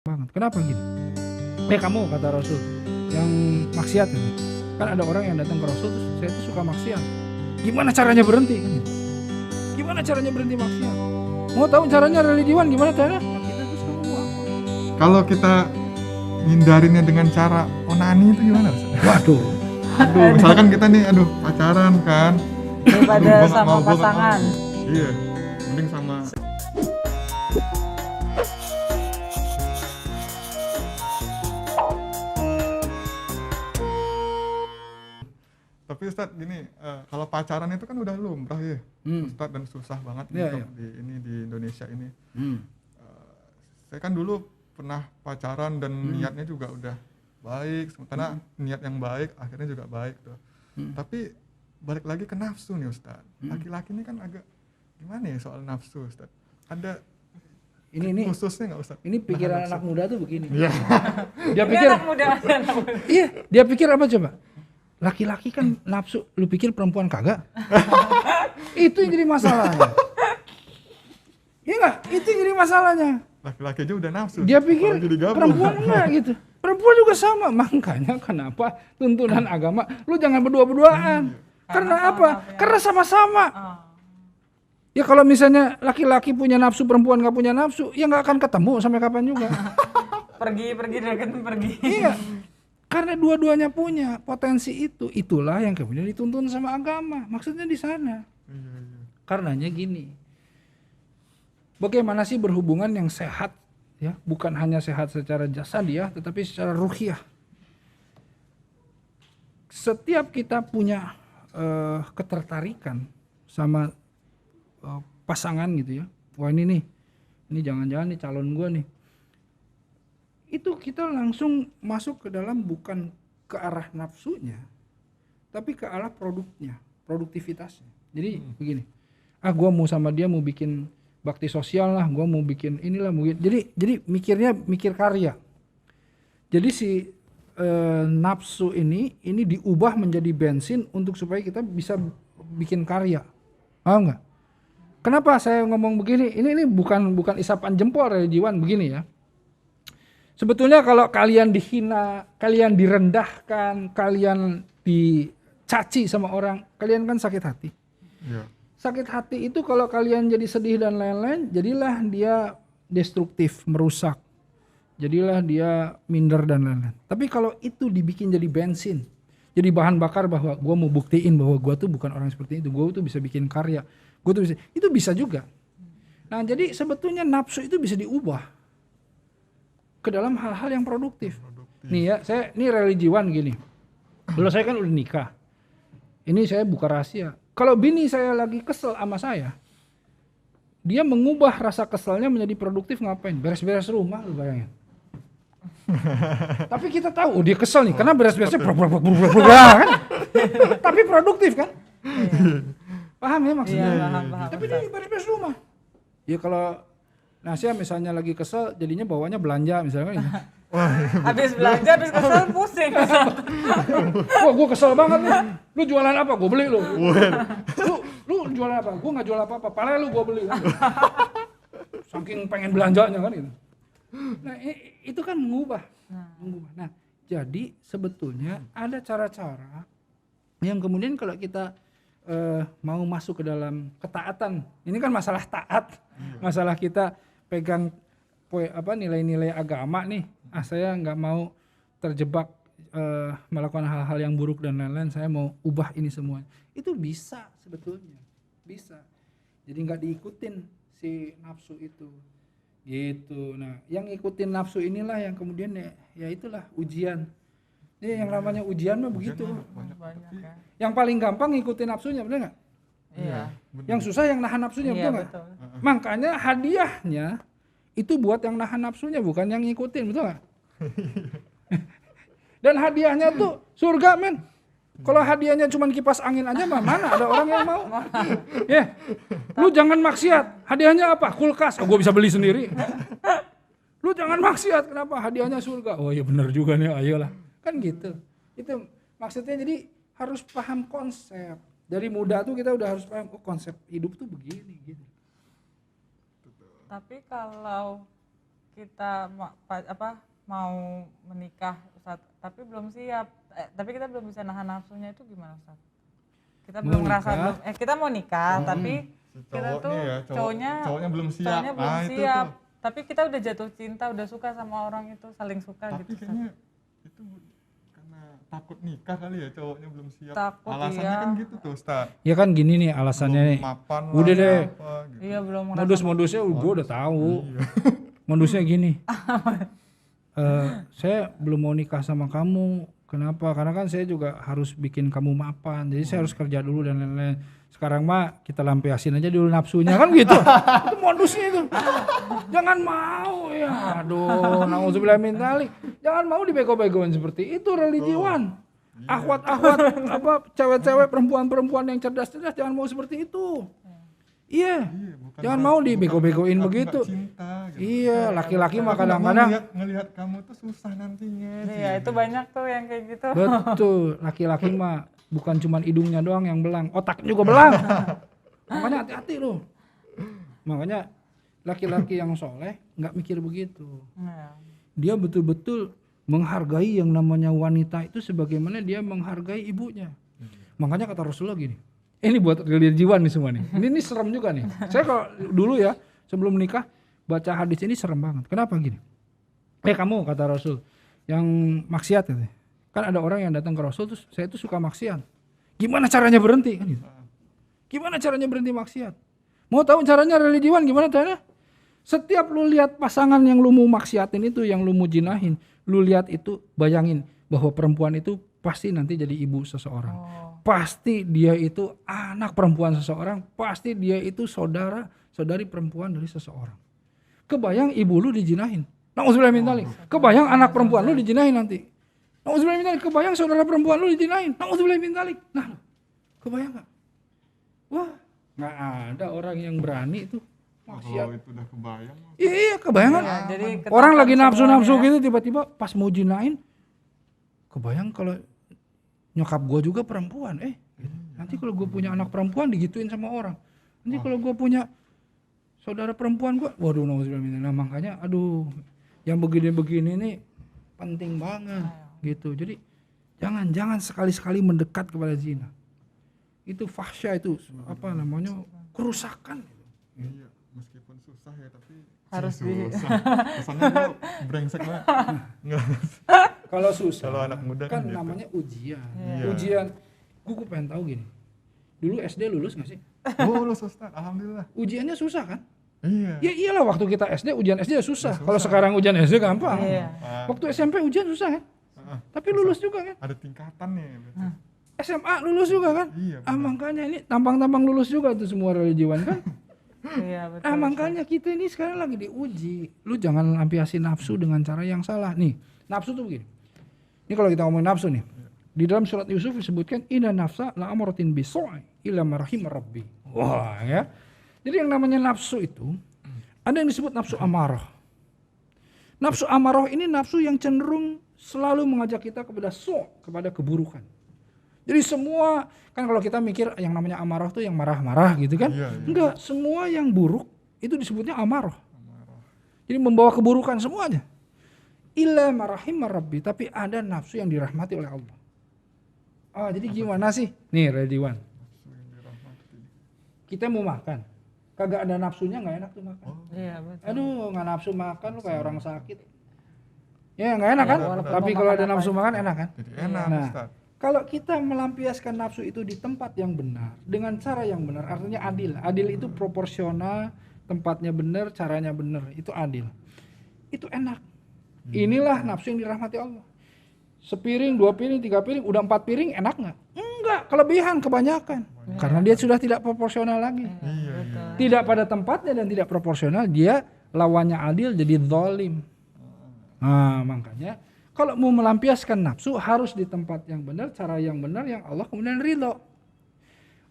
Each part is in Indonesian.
banget. Kenapa gini? Kamu kata Rasul yang maksiat ini. Kan ada orang yang datang ke Rasul terus saya tuh suka maksiat. Gimana caranya berhenti? Gimana caranya berhenti maksiat? Mau tahu caranya religiwan gimana caranya? Kita terus kamu mau apa? Kalau kita hindarinnya dengan cara onani itu gimana? Waduh. Misalkan kita nih pacaran kan. Daripada Gua nggak sama mau, gua nggak pasangan. mau. Iya, mending sama. Tapi Ustadz gini, kalau pacaran itu kan udah lumrah ya, Ustadz, dan susah banget Iya, untuk di Indonesia ini. Hmm. Saya kan dulu pernah pacaran dan niatnya juga udah baik, karena niat yang baik akhirnya juga baik tuh. Tapi balik lagi ke nafsu nih Ustadz. Laki-laki ini kan agak gimana ya soal nafsu Ustadz? Ada Ini khususnya nggak Ustadz? ini pikiran anak muda tuh begini. Iya. Dia Ini pikir anak muda. iya, dia pikir apa coba? Laki-laki kan nafsu, lu pikir perempuan kagak? Itu yang jadi masalahnya. Iya enggak? Itu yang jadi masalahnya. Laki-laki aja udah nafsu. Dia pikir apalagi digabung. perempuan enggak gitu. Perempuan juga sama. Makanya kenapa tuntunan agama lu jangan berdua-berduaan. Karena apa? Karena sama-sama. Ya kalau misalnya laki-laki punya nafsu, perempuan nggak punya nafsu, ya nggak akan ketemu sampai kapan juga. pergi pergi. Iya. Karena dua-duanya punya potensi itu. Itulah yang kemudian dituntun sama agama. Maksudnya di sana. Iya. Karenanya gini. Bagaimana sih berhubungan yang sehat, ya, bukan hanya sehat secara jasadiah tetapi secara ruhiyah. Setiap kita punya ketertarikan sama pasangan gitu ya. Wah ini nih, ini jangan-jangan nih calon gua nih. Itu kita langsung masuk ke dalam bukan ke arah nafsunya, tapi ke arah produknya, produktivitasnya. Jadi begini, gua mau sama dia mau bikin bakti sosial lah, gua mau bikin inilah mungkin. Jadi mikir karya. Jadi si nafsu ini diubah menjadi bensin untuk supaya kita bisa bikin karya. Enggak? Kenapa saya ngomong begini? Ini bukan isapan jempol religiwan begini ya. Sebetulnya kalau kalian dihina, kalian direndahkan, kalian dicaci sama orang, kalian kan sakit hati. Iya. Sakit hati itu kalau kalian jadi sedih dan lain-lain, jadilah dia destruktif, merusak. Jadilah dia minder dan lain-lain. Tapi kalau itu dibikin jadi bensin, jadi bahan bakar bahwa gue mau buktiin bahwa gue tuh bukan orang seperti itu, gue tuh bisa bikin karya, gue tuh bisa, itu bisa juga. Nah jadi sebetulnya nafsu itu bisa diubah ke dalam hal-hal yang produktif. Nih ya, ini religiwan gini. Dulu saya kan udah nikah. Ini saya buka rahasia. Kalau bini saya lagi kesel sama saya, dia mengubah rasa keselnya menjadi produktif ngapain? Beres-beres rumah, lu bayangin. Tapi kita tahu dia kesel nih, karena beres-beresnya kan. Tapi produktif kan? Paham ya maksudnya? Iya, paham. Tapi dia beres-beres rumah. Ya kalau Nasya misalnya lagi kesel, jadinya bawanya belanja misalnya. Habis belanja, habis kesel pusing. Wah gue kesel banget nih. Lu jualan apa? Gue beli lu. Lu jualan apa? Gue nggak jual apa-apa. Pala lu gue beli. Saking pengen belanjanya kan gitu. Nah itu kan mengubah. Nah jadi sebetulnya ada cara-cara yang kemudian kalau kita mau masuk ke dalam ketaatan. Ini kan masalah taat. Masalah kita pegang nilai-nilai agama nih. Saya nggak mau terjebak melakukan hal-hal yang buruk dan lain-lain. Saya mau ubah ini semua. Itu bisa sebetulnya, bisa. Jadi nggak diikutin si nafsu itu, gitu. Nah, yang ikutin nafsu inilah yang kemudian ya itulah ujian. Ini yang namanya ujian mah begitu. Banyak ya. Yang paling gampang ngikutin nafsunya, bener nggak? Iya. Yang susah yang nahan nafsunya, betul nggak? Betul. Makanya hadiahnya itu buat yang nahan nafsunya, bukan yang ngikutin, betul nggak? Dan hadiahnya tuh surga, men. Kalau hadiahnya cuma kipas angin aja mah mana ada orang yang mau? Ya, lu jangan maksiat. Hadiahnya apa? Kulkas. Gue bisa beli sendiri. Lu jangan maksiat. Kenapa? Hadiahnya surga. Oh iya benar juga nih. Ayolah. Kan gitu. Itu maksudnya jadi harus paham konsep. Dari muda tuh kita udah harus paham konsep hidup tuh begini gitu. Tapi kalau kita mau menikah Ustaz, tapi belum siap, tapi kita belum bisa nahan nafsunya, itu gimana Ustaz? Kita belum ngerasa belum, kita mau nikah tapi Si kita tuh cowoknya ya, cowoknya belum siap. cowoknya belum Itu siap. tuh. Tapi kita udah jatuh cinta, udah suka sama orang itu, saling suka Tapi gitu. Ustaz. kayaknya itu karena takut nikah kali ya, cowoknya belum siap. Takut, Alasannya iya. kan gitu tuh Ustaz. Ya kan gini nih alasannya nih. Belum mapan lah, Udah deh. apa, gitu. Iya belum ngerasa. Modus-modusnya gue udah tahu. Iya. Modusnya gini. Saya belum mau nikah sama kamu. Kenapa? Karena kan saya juga harus bikin kamu mapan. Jadi saya harus kerja dulu dan lain-lain. Sekarang mah kita lampiasin aja dulu nafsunya kan gitu. Itu modusnya itu. Jangan mau ya. Aduh, nauzubillah min dzalik. Jangan mau dibego-begoin seperti itu religiwan. Akhwat-akhwat apa cewek-cewek perempuan-perempuan yang cerdas-cerdas jangan mau seperti itu. Iya. Bukan Jangan mau bukan dibego-begoin aku begitu. nggak cinta, gitu. Iya, laki-laki mah Aku nggak mau kadang-kadang ngelihat kamu tuh susah nantinya. Iya itu banyak tuh yang kayak gitu. betul, laki-laki mah bukan cuman hidungnya doang yang belang, otaknya juga belang. Makanya hati-hati loh. Makanya laki-laki yang soleh nggak mikir begitu. Nah, Dia betul-betul menghargai yang namanya wanita itu sebagaimana dia menghargai ibunya. Makanya kata Rasulullah gini, ini buat religiwan nih semua nih. Ini serem juga nih. Saya kalau dulu ya sebelum nikah baca hadis ini serem banget. Kenapa gini? Kamu kata Rasul yang maksiat gitu. Kan ada orang yang datang ke Rasul terus saya itu suka maksiat. Gimana caranya berhenti? Kan gitu. Gimana caranya berhenti maksiat? Mau tahu caranya religiwan gimana caranya? Setiap lu lihat pasangan yang lu mau maksiatin itu, yang lu mau jinahin, lu lihat itu, bayangin bahwa perempuan itu pasti nanti jadi ibu seseorang. Pasti dia itu anak perempuan seseorang, pasti dia itu saudari perempuan dari seseorang. Kebayang ibu lu dijinahin. Nauzubillah min dzalik. Kebayang anak perempuan lu dijinahin nanti. Nauzubillah min dzalik. Kebayang saudara perempuan lu dijinahin. Nauzubillah min dzalik. Nah, kebayang enggak? Wah, enggak ada orang yang berani itu maksiat. Kalau itu udah kebayang. Iya, kebayang kan? ya, jadi Orang ketahuan lagi nafsu-nafsu semuanya. gitu tiba-tiba pas mau jinain, kebayang kalau nyokap gue juga perempuan, gitu. Nanti kalau gue punya anak perempuan digituin sama orang. Nanti kalau gue punya saudara perempuan gue, waduh nauzubillah min dzalik. Nah, makanya aduh, yang begini-begini nih penting banget gitu. Jadi jangan sekali-sekali mendekat kepada zina. Itu fahsya, itu apa namanya, kerusakan. Iya, meskipun susah ya tapi Harus susah. Kesannya lu brengsek banget. Enggak. Kalau susah, Kalau anak muda kan kan gitu. namanya ujian. Iya. Ujian, gue pengen tahu gini. Dulu SD lulus nggak sih? Lulus Ustaz, alhamdulillah. Ujiannya susah kan? Iya. Ya iyalah waktu kita SD ujian SD ya susah. Ya, Kalau susah. sekarang ujian SD gampang. Iya. Waktu SMP ujian susah kan? Tapi lulus juga kan? Ada tingkatan nih. Berarti. SMA lulus juga kan? Iya. Makanya ini tampang-tampang lulus juga tuh semua religiwan kan? Iya betul. Makanya kita ini sekarang lagi diuji. Lu jangan lampiasin nafsu dengan cara yang salah. Nih, nafsu tuh begini. Ini kalau kita ngomongin nafsu nih. Di dalam surat Yusuf disebutkan inna nafsa la amaratin bisu'i illa ma rahima rabbi. Wah, ya. Jadi yang namanya nafsu itu ada yang disebut nafsu amarah. Nafsu amarah ini nafsu yang cenderung selalu mengajak kita kepada keburukan. Jadi semua, kan kalau kita mikir yang namanya amarah itu yang marah-marah gitu kan. Iya, iya. Enggak, semua yang buruk itu disebutnya amarah. Jadi membawa keburukan semuanya. Illa marahim rabbi, tapi ada nafsu yang dirahmati oleh Allah. Jadi gimana sih? Nih Rediwan, kita mau makan, kagak ada nafsunya nggak enak tuh makan. Iya betul. Aduh, nggak nafsu makan lu kayak orang sakit. Ya nggak enak kan? walaupun Tapi mau kalau makan ada apa nafsu aja. makan enak kan? Jadi enak Nah, Ustaz. kalau kita melampiaskan nafsu itu di tempat yang benar, dengan cara yang benar, artinya adil. Adil itu proporsional, tempatnya benar, caranya benar, itu adil. Itu enak. Inilah nafsu yang dirahmati Allah. Sepiring, 2 piring, 3 piring, udah 4 piring, enak nggak? Enggak, kelebihan, kebanyakan. Karena dia sudah tidak proporsional lagi. Iya, iya. Tidak pada tempatnya dan tidak proporsional, dia lawannya adil jadi zalim. Nah, makanya kalau mau melampiaskan nafsu harus di tempat yang benar, cara yang benar, yang Allah kemudian ridho.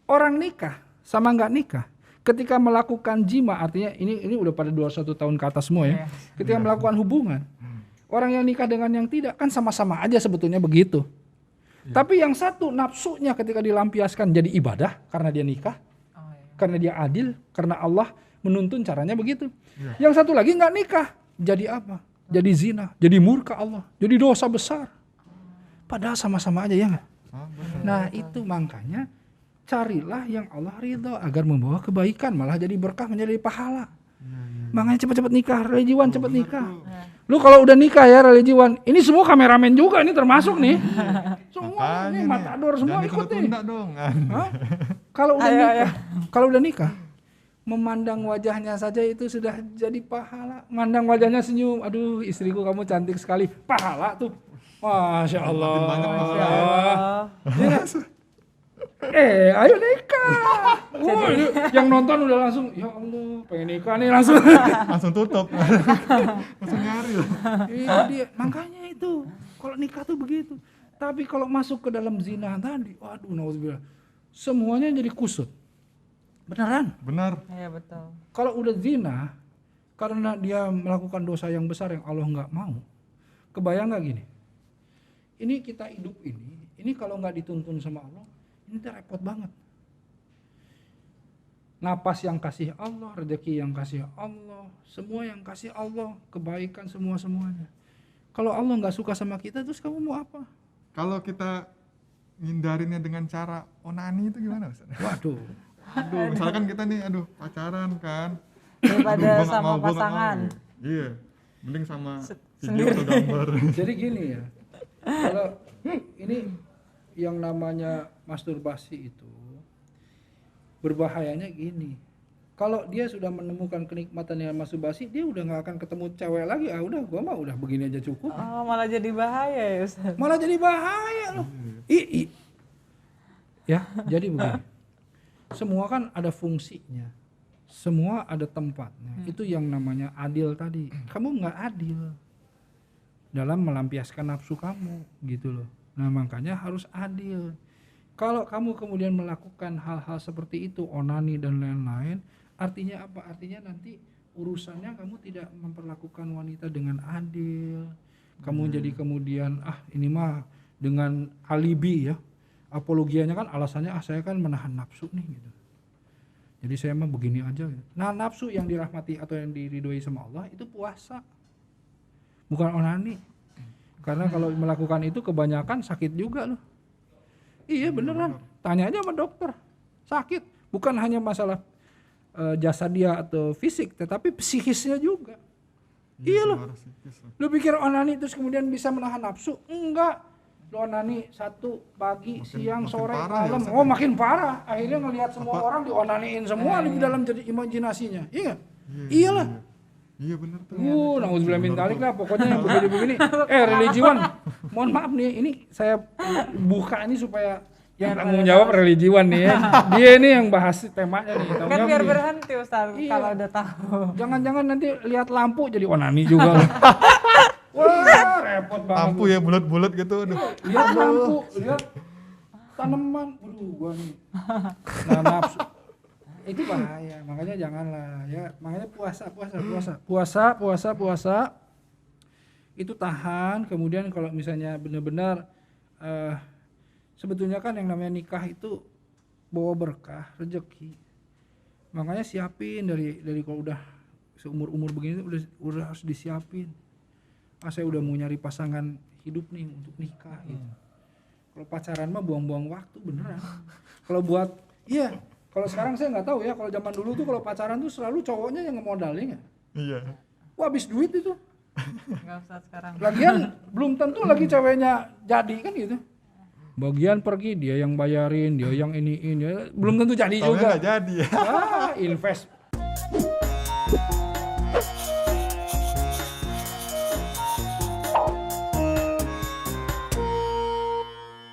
Orang nikah sama nggak nikah, ketika melakukan jima, artinya ini udah pada 21 tahun ke atas semua ya. Ketika melakukan hubungan, orang yang nikah dengan yang tidak kan sama-sama aja sebetulnya begitu. Tapi yang satu nafsunya ketika dilampiaskan jadi ibadah karena dia nikah, karena dia adil, karena Allah menuntun caranya begitu. Yang satu lagi nggak nikah, jadi apa? Jadi zina, jadi murka Allah, jadi dosa besar. Padahal sama-sama aja ya nggak? Nah itu makanya carilah yang Allah ridho agar membawa kebaikan, malah jadi berkah, menjadi pahala. Makanya cepat-cepat nikah, religiwan cepat nikah. Lu kalau udah nikah ya religiwan, ini semua kameramen juga ini termasuk nih. Semua ini matador semua ikut nih. Dong. Kalau udah nikah, memandang wajahnya saja itu sudah jadi pahala. Memandang wajahnya senyum, aduh istriku kamu cantik sekali, pahala tuh. Masya Allah. Banyak Masya Allah. Ayo nikah. Yang nonton udah langsung, ya Allah pengen nikah nih langsung. Langsung tutup. Langsung nyari. Itu dia. Makanya itu kalau nikah tuh begitu. Tapi kalau masuk ke dalam zina tadi, waduh nauzubillah, semuanya jadi kusut. Beneran? Benar. Iya betul. Kalau udah zina, karena dia melakukan dosa yang besar yang Allah nggak mau, kebayang nggak gini? Ini kita hidup ini kalau nggak dituntun sama Allah, ini tuh repot banget. Napas yang kasih Allah, rezeki yang kasih Allah, semua yang kasih Allah, kebaikan semuanya. Kalau Allah nggak suka sama kita, terus kamu mau apa? Kalau kita ngindarinnya dengan cara onani itu gimana Ustaz? Waduh. Aduh, misalkan kita nih pacaran kan. Daripada Aduh, gua nggak sama mau, gua nggak pasangan. mau. Iya. Mending sama video sendiri. atau gambar. Jadi gini ya, kalau ini yang namanya masturbasi itu berbahayanya gini. Kalau dia sudah menemukan kenikmatan yang masturbasi, dia udah nggak akan ketemu cewek lagi. Ah udah, gua mah udah begini aja cukup. Oh, malah jadi bahaya ya Ustaz. Malah jadi bahaya loh. Ya, jadi begini. Semua kan ada fungsinya. Semua ada tempatnya. Itu yang namanya adil tadi. Kamu nggak adil dalam melampiaskan nafsu kamu, gitu loh. Nah, makanya harus adil. Kalau kamu kemudian melakukan hal-hal seperti itu, onani dan lain-lain, artinya apa? Artinya nanti urusannya kamu tidak memperlakukan wanita dengan adil. Kamu jadi kemudian ini mah dengan alibi ya. Apologianya kan alasannya saya kan menahan nafsu nih gitu. Jadi saya mah begini aja gitu. Nah, nafsu yang dirahmati atau yang diridhoi sama Allah itu puasa. Bukan onani. Karena kalau melakukan itu kebanyakan sakit juga loh. Iya beneran. Tanya aja sama dokter. Sakit. Bukan hanya masalah jasa dia atau fisik, tetapi psikisnya juga. Iya loh. Lu pikir onani terus kemudian bisa menahan nafsu? Enggak. Lu onani satu pagi, siang, sore, malam. Ya, makin parah. Akhirnya ngelihat semua orang dionaniin semua di dalam jadi imajinasinya. Iya nggak? Iyalah. Iya benar tuh. Nauzubillah min dzalik lah pokoknya yang begini-begini. Religiwan. Mohon maaf nih, ini saya buka ini supaya yang tanggung jawab religiwan nih ya. Dia ini yang bahas temanya nih. Kan biar berhenti Ustaz kalau udah tahu. Jangan-jangan nanti lihat lampu jadi onani juga. Wah, repot banget. Lampu ya bulat-bulat gitu. Aduh. Lihat lampu, lihat tanaman. Waduh, gua nih. Nah, nafsu. Itu bahaya, makanya janganlah ya. Makanya puasa itu tahan. Kemudian kalau misalnya benar-benar sebetulnya kan yang namanya nikah itu bawa berkah, rezeki. Makanya siapin dari kalau udah seumur begini udah harus disiapin. Saya udah mau nyari pasangan hidup nih untuk nikah gitu. Kalau pacaran mah buang-buang waktu beneran. Kalau buat kalau sekarang saya nggak tahu ya, kalau zaman dulu tuh kalau pacaran tuh selalu cowoknya yang ngemodalin ya. Iya. Wah habis duit itu. Nggak usah sekarang. Lagian belum tentu lagi ceweknya jadi kan gitu. Bagian pergi dia yang bayarin, dia yang iniin ya, belum tentu jadi juga. Nggak jadi ya. Invest.